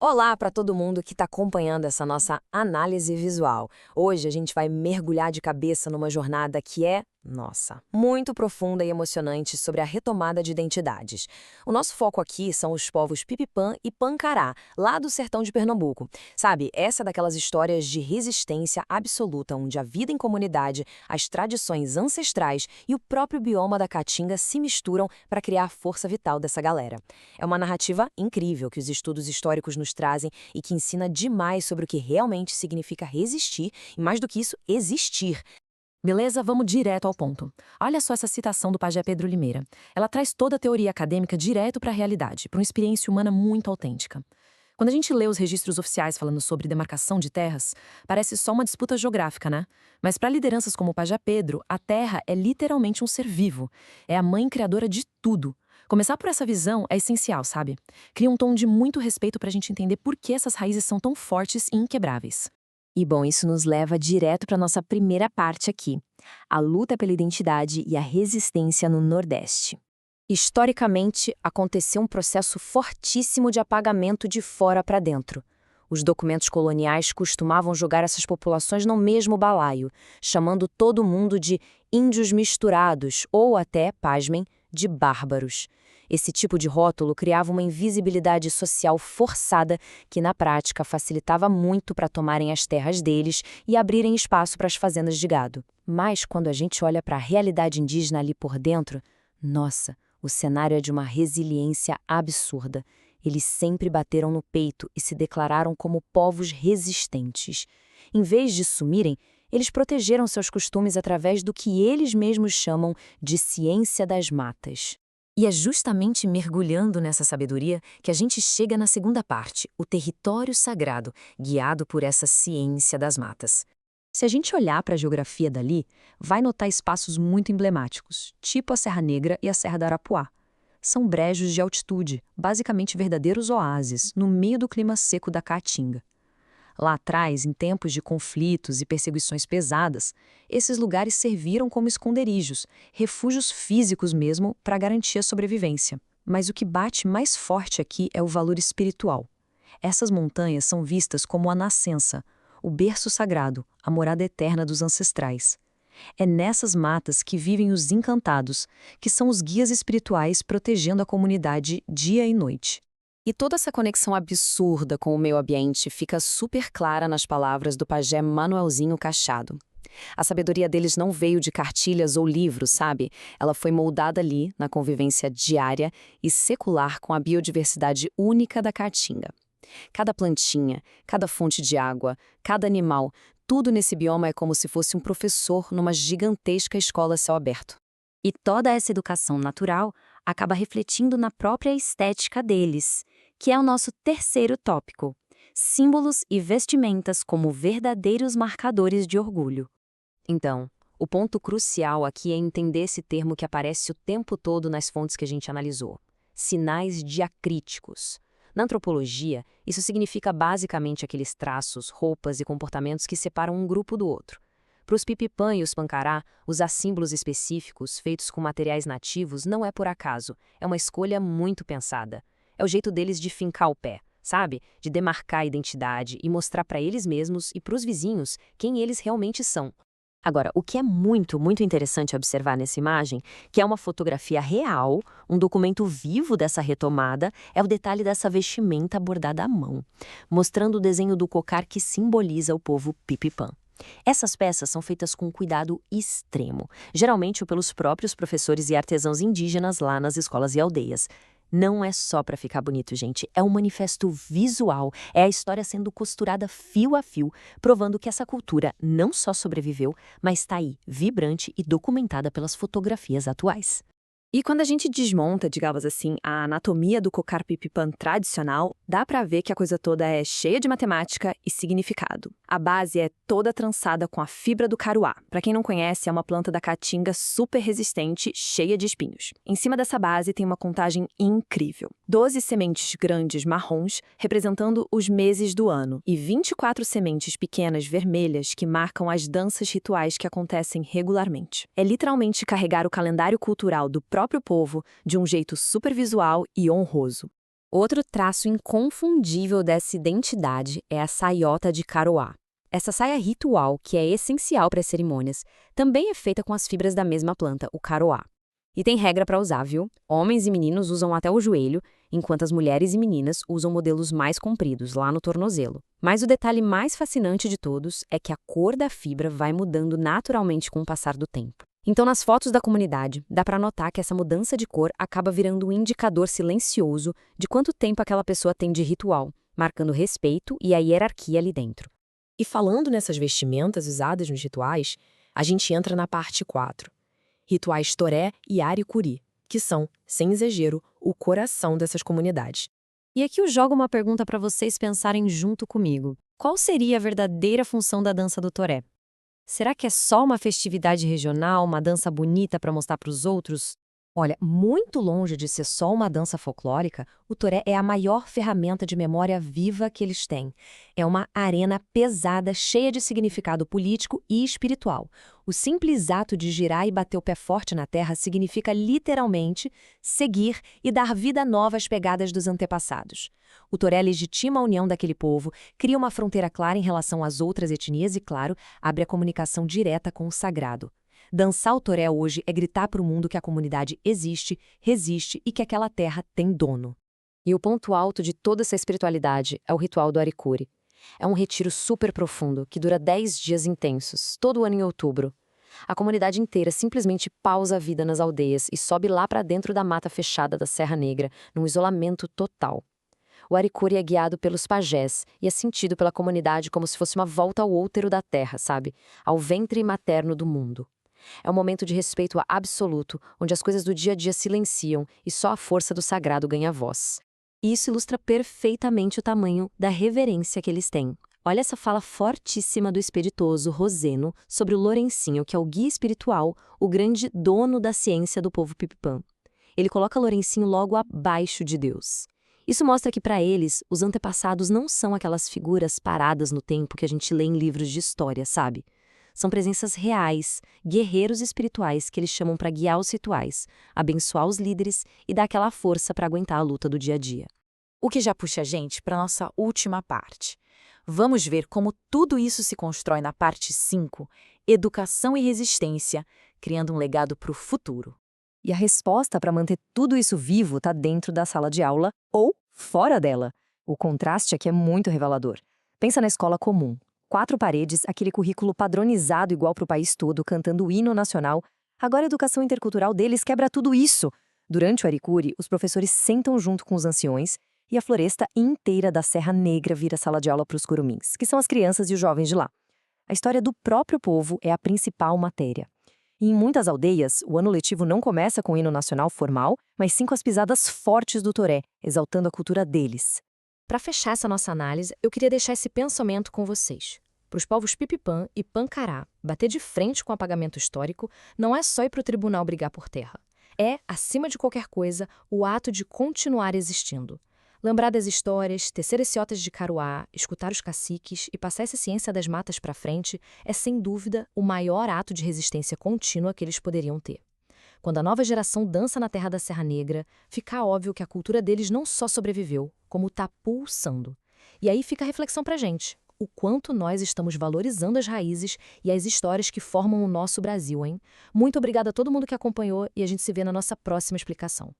Olá para todo mundo que está acompanhando essa nossa análise visual. Hoje a gente vai mergulhar de cabeça numa jornada que é, nossa, muito profunda e emocionante sobre a retomada de identidades. O nosso foco aqui são os povos Pipipã e Pancará, lá do sertão de Pernambuco. Sabe, essa é daquelas histórias de resistência absoluta, onde a vida em comunidade, as tradições ancestrais e o próprio bioma da Caatinga se misturam para criar a força vital dessa galera. É uma narrativa incrível que os estudos históricos nos trazem e que ensina demais sobre o que realmente significa resistir e, mais do que isso, existir. Beleza, vamos direto ao ponto. Olha só essa citação do pajé Pedro Limeira. Ela traz toda a teoria acadêmica direto para a realidade, para uma experiência humana muito autêntica. Quando a gente lê os registros oficiais falando sobre demarcação de terras, parece só uma disputa geográfica, né? Mas para lideranças como o pajé Pedro, a terra é literalmente um ser vivo. É a mãe criadora de tudo. Começar por essa visão é essencial, sabe? Cria um tom de muito respeito para a gente entender por que essas raízes são tão fortes e inquebráveis. E bom, isso nos leva direto para nossa primeira parte aqui, a luta pela identidade e a resistência no Nordeste. Historicamente, aconteceu um processo fortíssimo de apagamento de fora para dentro. Os documentos coloniais costumavam jogar essas populações no mesmo balaio, chamando todo mundo de índios misturados ou até, pasmem, de bárbaros. Esse tipo de rótulo criava uma invisibilidade social forçada que, na prática, facilitava muito para tomarem as terras deles e abrirem espaço para as fazendas de gado. Mas, quando a gente olha para a realidade indígena ali por dentro, nossa, o cenário é de uma resiliência absurda. Eles sempre bateram no peito e se declararam como povos resistentes. Em vez de sumirem, eles protegeram seus costumes através do que eles mesmos chamam de ciência das matas. E é justamente mergulhando nessa sabedoria que a gente chega na segunda parte, o território sagrado, guiado por essa ciência das matas. Se a gente olhar para a geografia dali, vai notar espaços muito emblemáticos, tipo a Serra Negra e a Serra do Arapuá. São brejos de altitude, basicamente verdadeiros oásis, no meio do clima seco da Caatinga. Lá atrás, em tempos de conflitos e perseguições pesadas, esses lugares serviram como esconderijos, refúgios físicos mesmo, para garantir a sobrevivência. Mas o que bate mais forte aqui é o valor espiritual. Essas montanhas são vistas como a nascença, o berço sagrado, a morada eterna dos ancestrais. É nessas matas que vivem os encantados, que são os guias espirituais protegendo a comunidade dia e noite. E toda essa conexão absurda com o meio ambiente fica super clara nas palavras do pajé Manuelzinho Cachado. A sabedoria deles não veio de cartilhas ou livros, sabe? Ela foi moldada ali, na convivência diária e secular com a biodiversidade única da Caatinga. Cada plantinha, cada fonte de água, cada animal, tudo nesse bioma é como se fosse um professor numa gigantesca escola a céu aberto. E toda essa educação natural acaba refletindo na própria estética deles, que é o nosso terceiro tópico: símbolos e vestimentas como verdadeiros marcadores de orgulho. Então, o ponto crucial aqui é entender esse termo que aparece o tempo todo nas fontes que a gente analisou: sinais diacríticos. Na antropologia, isso significa basicamente aqueles traços, roupas e comportamentos que separam um grupo do outro. Para os Pipipã e os Pancará, usar símbolos específicos feitos com materiais nativos não é por acaso, é uma escolha muito pensada. É o jeito deles de fincar o pé, sabe? De demarcar a identidade e mostrar para eles mesmos e para os vizinhos quem eles realmente são. Agora, o que é muito, muito interessante observar nessa imagem, que é uma fotografia real, um documento vivo dessa retomada, é o detalhe dessa vestimenta bordada à mão, mostrando o desenho do cocar que simboliza o povo Pipipã. Essas peças são feitas com cuidado extremo, geralmente pelos próprios professores e artesãos indígenas lá nas escolas e aldeias. Não é só para ficar bonito, gente, é um manifesto visual, é a história sendo costurada fio a fio, provando que essa cultura não só sobreviveu, mas está aí, vibrante e documentada pelas fotografias atuais. E quando a gente desmonta, digamos assim, a anatomia do cocar pipipã tradicional, dá pra ver que a coisa toda é cheia de matemática e significado. A base é toda trançada com a fibra do caruá. Pra quem não conhece, é uma planta da caatinga super resistente, cheia de espinhos. Em cima dessa base tem uma contagem incrível: 12 sementes grandes marrons, representando os meses do ano, e 24 sementes pequenas vermelhas que marcam as danças rituais que acontecem regularmente. É literalmente carregar o calendário cultural do próprio povo de um jeito super visual e honroso. Outro traço inconfundível dessa identidade é a saiota de Caroá. Essa saia ritual, que é essencial para as cerimônias, também é feita com as fibras da mesma planta, o caroá. E tem regra para usar, viu? Homens e meninos usam até o joelho, enquanto as mulheres e meninas usam modelos mais compridos, lá no tornozelo. Mas o detalhe mais fascinante de todos é que a cor da fibra vai mudando naturalmente com o passar do tempo. Então, nas fotos da comunidade, dá para notar que essa mudança de cor acaba virando um indicador silencioso de quanto tempo aquela pessoa tem de ritual, marcando respeito e a hierarquia ali dentro. E falando nessas vestimentas usadas nos rituais, a gente entra na parte 4. Rituais Toré e Aricuri, que são, sem exagero, o coração dessas comunidades. E aqui eu jogo uma pergunta para vocês pensarem junto comigo. Qual seria a verdadeira função da dança do Toré? Será que é só uma festividade regional, uma dança bonita para mostrar para os outros? Olha, muito longe de ser só uma dança folclórica, o toré é a maior ferramenta de memória viva que eles têm. É uma arena pesada, cheia de significado político e espiritual. O simples ato de girar e bater o pé forte na terra significa literalmente seguir e dar vida nova às pegadas dos antepassados. O toré legitima a união daquele povo, cria uma fronteira clara em relação às outras etnias e, claro, abre a comunicação direta com o sagrado. Dançar o toré hoje é gritar para o mundo que a comunidade existe, resiste e que aquela terra tem dono. E o ponto alto de toda essa espiritualidade é o ritual do Aricuri. É um retiro super profundo, que dura 10 dias intensos, todo ano em outubro. A comunidade inteira simplesmente pausa a vida nas aldeias e sobe lá para dentro da mata fechada da Serra Negra, num isolamento total. O Aricuri é guiado pelos pajés e é sentido pela comunidade como se fosse uma volta ao útero da terra, sabe? Ao ventre materno do mundo. É um momento de respeito absoluto, onde as coisas do dia a dia silenciam e só a força do sagrado ganha voz. E isso ilustra perfeitamente o tamanho da reverência que eles têm. Olha essa fala fortíssima do espirituoso Roseno sobre o Lourencinho, que é o guia espiritual, o grande dono da ciência do povo Pipipã. Ele coloca Lourencinho logo abaixo de Deus. Isso mostra que, para eles, os antepassados não são aquelas figuras paradas no tempo que a gente lê em livros de história, sabe? São presenças reais, guerreiros espirituais que eles chamam para guiar os rituais, abençoar os líderes e dar aquela força para aguentar a luta do dia a dia. O que já puxa a gente para a nossa última parte. Vamos ver como tudo isso se constrói na parte 5, educação e resistência, criando um legado para o futuro. E a resposta para manter tudo isso vivo está dentro da sala de aula ou fora dela. O contraste aqui é muito revelador. Pensa na escola comum. 4 paredes, aquele currículo padronizado igual para o país todo, cantando o hino nacional. Agora a educação intercultural deles quebra tudo isso. Durante o Aricuri, os professores sentam junto com os anciões e a floresta inteira da Serra Negra vira sala de aula para os curumins, que são as crianças e os jovens de lá. A história do próprio povo é a principal matéria. E em muitas aldeias, o ano letivo não começa com o hino nacional formal, mas sim com as pisadas fortes do toré, exaltando a cultura deles. Para fechar essa nossa análise, eu queria deixar esse pensamento com vocês. Para os povos Pipipã e Pancará, bater de frente com o apagamento histórico não é só ir para o tribunal brigar por terra. É, acima de qualquer coisa, o ato de continuar existindo. Lembrar das histórias, tecer esse otas de Caruá, escutar os caciques e passar essa ciência das matas para frente é, sem dúvida, o maior ato de resistência contínua que eles poderiam ter. Quando a nova geração dança na terra da Serra Negra, fica óbvio que a cultura deles não só sobreviveu, como está pulsando. E aí fica a reflexão pra gente. O quanto nós estamos valorizando as raízes e as histórias que formam o nosso Brasil, hein? Muito obrigada a todo mundo que acompanhou e a gente se vê na nossa próxima explicação.